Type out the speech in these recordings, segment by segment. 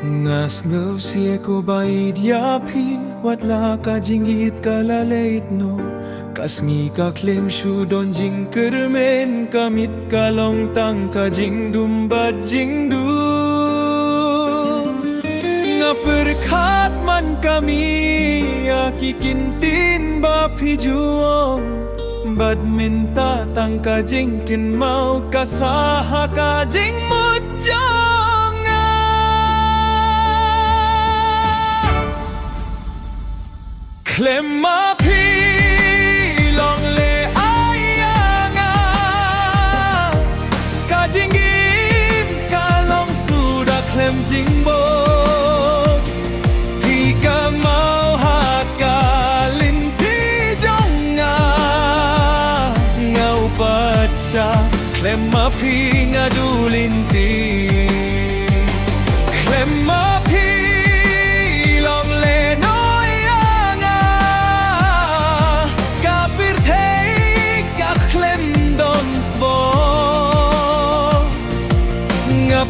Ngas ngëv sie ko bait yapi watla ka jingit ka lalait no kasngi ka klem shu don jing kermen kamit ka long tang ka jing dumbat jing du nga perkat man kami aki kintin ba pijuong bad minta tang ka jing kin mau kasaha ka jing mujong klem api long le ayanga kajingim kalong sudah klem jingbo pika mau hat kalin pijonga ngau baca klem api ngadulinti klem api long le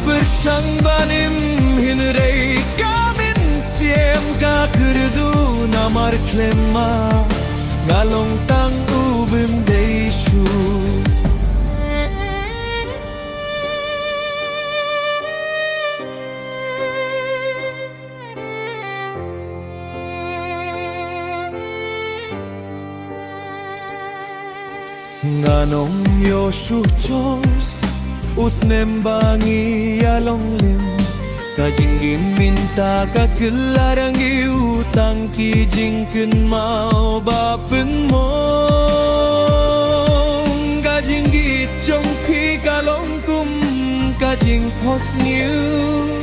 bersang banim hinrei kamin siem ka kurdu namar klema ngalong tang ubim deishu nganong yoshu chos usnem bangi along lim kajinggim minta ka kelarangi utang ki jingken mau bapeng mo kajinggit jong pi kalong kum kajing pos new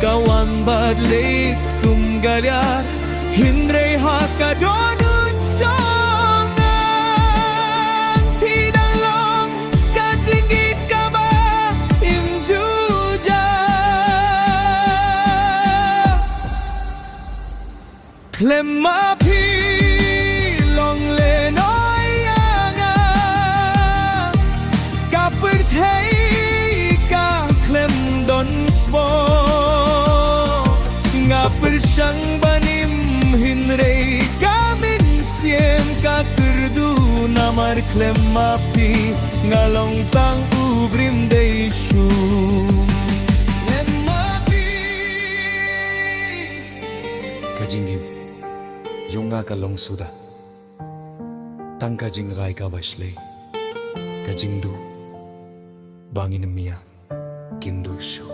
kawan badlet kum galyar hindrei hakadonu chong klem api long le noyanga ka perthei ka klem don spo nga persang banim hinrei kamin siem ka kurdu namar klem api ngalong tang ubrim deishu kajingim Junga kalong sudah tang kajing rai ka basle kajing du bangin mia kindu shu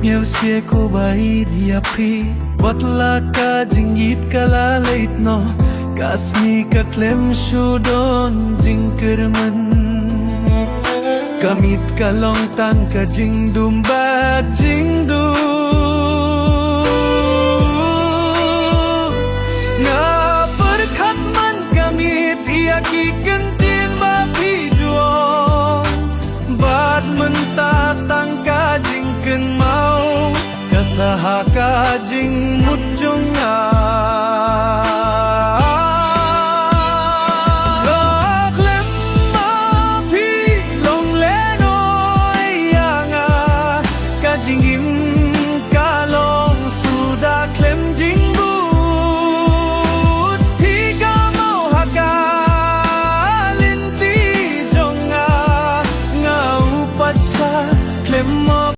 Ngeu sie ko bait yapi watla ka jingit kala late no kasni ka klem shudon jingkerman kamit kalong tang ka jingdum ba jingdu nga perkat man kamit iaki kentin ba pijuong bad mentatang ka jingken mau kasaha ka jing mujo